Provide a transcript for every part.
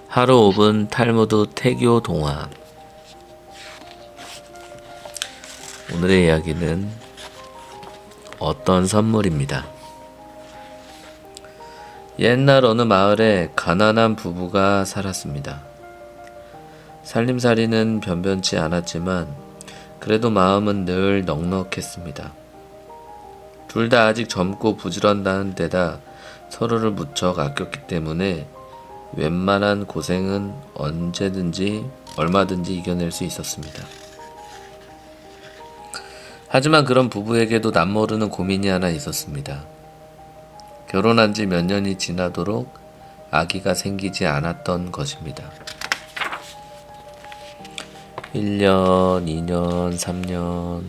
하루 5분 탈무드 태교 동화. 오늘의 이야기는 어떤 선물입니다. 옛날 어느 마을에 가난한 부부가 살았습니다. 살림살이는 변변치 않았지만 그래도 마음은 늘 넉넉했습니다. 둘 다 아직 젊고 부지런한 데다 서로를 무척 아꼈기 때문에 웬만한 고생은 언제든지 얼마든지 이겨낼 수 있었습니다. 하지만 그런 부부에게도 남모르는 고민이 하나 있었습니다. 결혼한 지 몇 년이 지나도록 아기가 생기지 않았던 것입니다. 1년, 2년, 3년.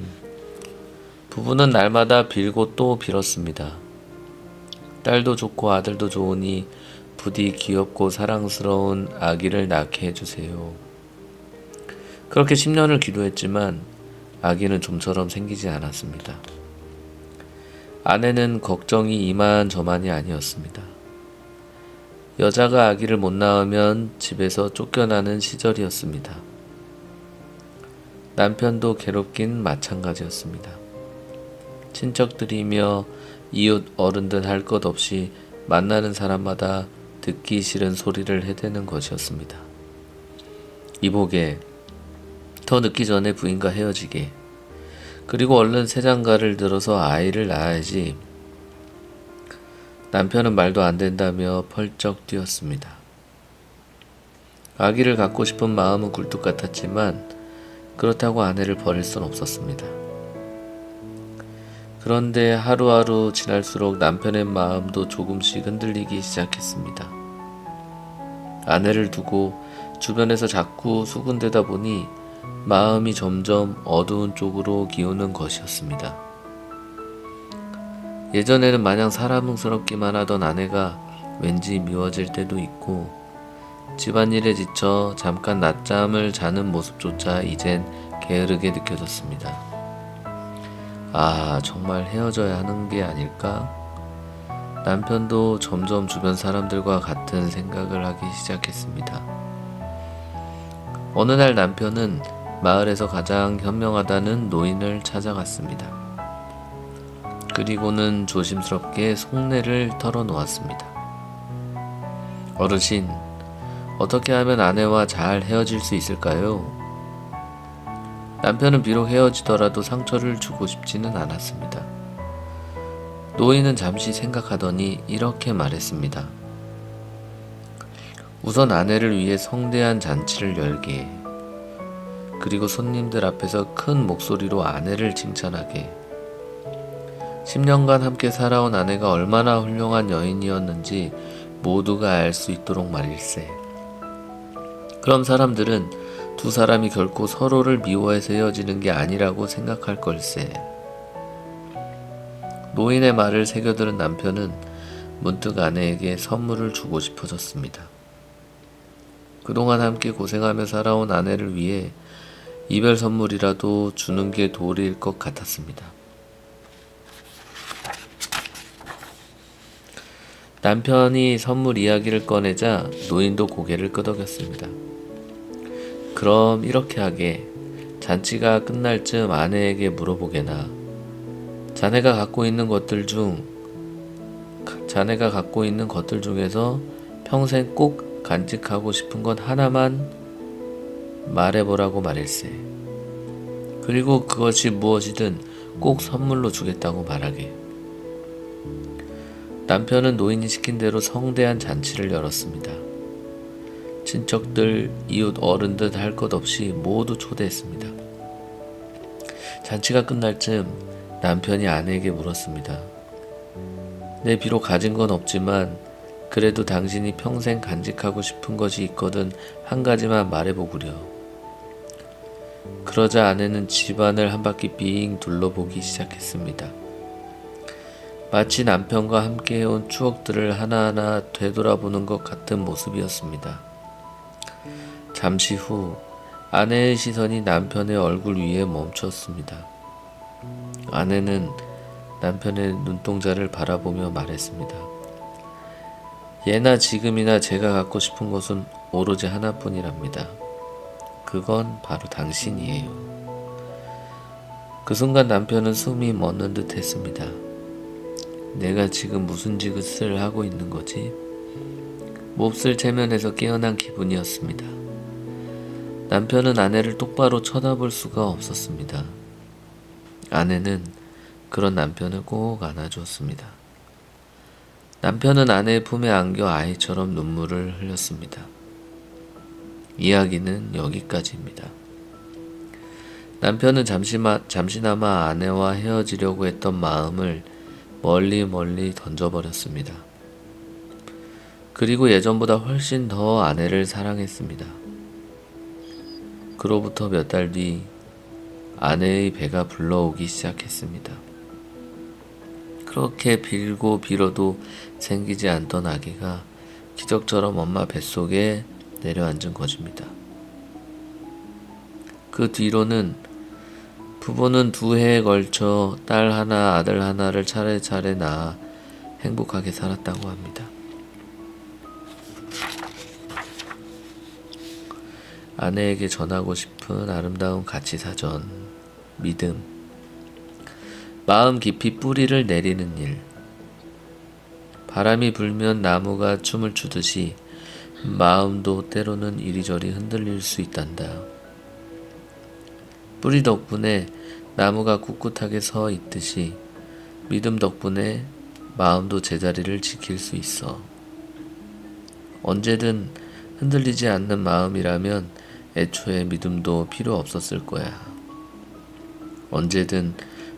부부는 날마다 빌고 또 빌었습니다. 딸도 좋고 아들도 좋으니 부디 귀엽고 사랑스러운 아기를 낳게 해주세요. 그렇게 10년을 기도했지만 아기는 좀처럼 생기지 않았습니다. 아내는 걱정이 이만저만이 아니었습니다. 여자가 아기를 못 낳으면 집에서 쫓겨나는 시절이었습니다. 남편도 괴롭긴 마찬가지였습니다. 친척들이며 이웃 어른들 할 것 없이 만나는 사람마다 듣기 싫은 소리를 해대는 것이었습니다. 이보게, 더 늦기 전에 부인과 헤어지게, 그리고 얼른 새장가를 들어서 아이를 낳아야지. 남편은 말도 안 된다며 펄쩍 뛰었습니다. 아기를 갖고 싶은 마음은 굴뚝 같았지만 그렇다고 아내를 버릴 순 없었습니다. 그런데 하루하루 지날수록 남편의 마음도 조금씩 흔들리기 시작했습니다. 아내를 두고 주변에서 자꾸 수군대다 보니 마음이 점점 어두운 쪽으로 기우는 것이었습니다. 예전에는 마냥 사랑스럽기만 하던 아내가 왠지 미워질 때도 있고, 집안일에 지쳐 잠깐 낮잠을 자는 모습조차 이젠 게으르게 느껴졌습니다. 아, 정말 헤어져야 하는 게 아닐까? 남편도 점점 주변 사람들과 같은 생각을 하기 시작했습니다. 어느 날 남편은 마을에서 가장 현명하다는 노인을 찾아갔습니다. 그리고는 조심스럽게 속내를 털어놓았습니다. 어르신, 어떻게 하면 아내와 잘 헤어질 수 있을까요? 남편은 비록 헤어지더라도 상처를 주고 싶지는 않았습니다. 노인은 잠시 생각하더니 이렇게 말했습니다. 우선 아내를 위해 성대한 잔치를 열게, 그리고 손님들 앞에서 큰 목소리로 아내를 칭찬하게. 10년간 함께 살아온 아내가 얼마나 훌륭한 여인이었는지 모두가 알 수 있도록 말일세. 그럼 사람들은 두 사람이 결코 서로를 미워해서 헤어지는 게 아니라고 생각할 걸세. 노인의 말을 새겨들은 남편은 문득 아내에게 선물을 주고 싶어졌습니다. 그동안 함께 고생하며 살아온 아내를 위해 이별 선물이라도 주는 게 도리일 것 같았습니다. 남편이 선물 이야기를 꺼내자 노인도 고개를 끄덕였습니다. 그럼 이렇게 하게, 잔치가 끝날 즈음 아내에게 물어보게나. 자네가 갖고 있는 것들 중에서 평생 꼭 간직하고 싶은 건 하나만 말해보라고 말일세. 그리고 그것이 무엇이든 꼭 선물로 주겠다고 말하게. 남편은 노인이 시킨 대로 성대한 잔치를 열었습니다. 친척들, 이웃 어른들 할 것 없이 모두 초대했습니다. 잔치가 끝날 즈음 남편이 아내에게 물었습니다. 내 비록 가진 건 없지만 그래도 당신이 평생 간직하고 싶은 것이 있거든 한 가지만 말해보구려. 그러자 아내는 집안을 한 바퀴 빙 둘러보기 시작했습니다. 마치 남편과 함께 해온 추억들을 하나하나 되돌아보는 것 같은 모습이었습니다. 잠시 후 아내의 시선이 남편의 얼굴 위에 멈췄습니다. 아내는 남편의 눈동자를 바라보며 말했습니다. 예나 지금이나 제가 갖고 싶은 것은 오로지 하나뿐이랍니다. 그건 바로 당신이에요. 그 순간 남편은 숨이 멎는 듯 했습니다. 내가 지금 무슨 짓을 하고 있는 거지? 몹쓸 체면에서 깨어난 기분이었습니다. 남편은 아내를 똑바로 쳐다볼 수가 없었습니다. 아내는 그런 남편을 꼭 안아주었습니다. 남편은 아내의 품에 안겨 아이처럼 눈물을 흘렸습니다. 이야기는 여기까지입니다. 남편은 잠시나마 아내와 헤어지려고 했던 마음을 멀리 던져버렸습니다. 그리고 예전보다 훨씬 더 아내를 사랑했습니다. 그로부터 몇 달 뒤 아내의 배가 불러오기 시작했습니다. 그렇게 빌고 빌어도 생기지 않던 아기가 기적처럼 엄마 뱃속에 내려앉은 것입니다. 그 뒤로는 부부는 2해에 걸쳐 딸 하나, 아들 하나를 차례차례 낳아 행복하게 살았다고 합니다. 아내에게 전하고 싶은 아름다운 가치사전, 믿음, 마음 깊이 뿌리를 내리는 일. 바람이 불면 나무가 춤을 추듯이 마음도 때로는 이리저리 흔들릴 수 있단다. 뿌리 덕분에 나무가 꿋꿋하게 서 있듯이 믿음 덕분에 마음도 제자리를 지킬 수 있어. 언제든 흔들리지 않는 마음이라면 애초에 믿음도 필요 없었을 거야. 언제든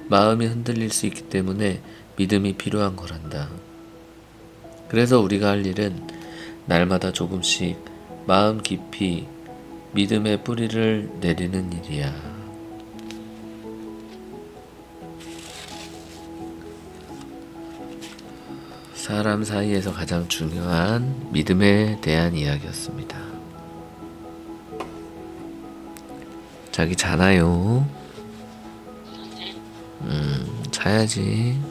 마음이 흔들릴 수 있기 때문에 믿음이 필요한 거란다. 그래서 우리가 할 일은 날마다 조금씩 마음 깊이 믿음의 뿌리를 내리는 일이야. 사람 사이에서 가장 중요한 믿음에 대한 이야기였습니다. 자기 자나요? 자야지.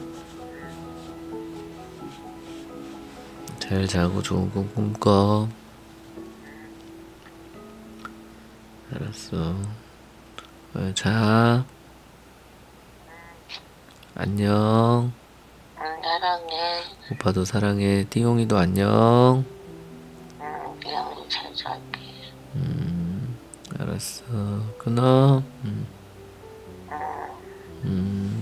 잘 자고 좋은 꿈 꿈꿔. 알았어. 자. 안녕. 사랑해. 오빠도 사랑해. 띠용이도 안녕. 그냥 잘 잘게. 알았어. 끊어. 응. 음.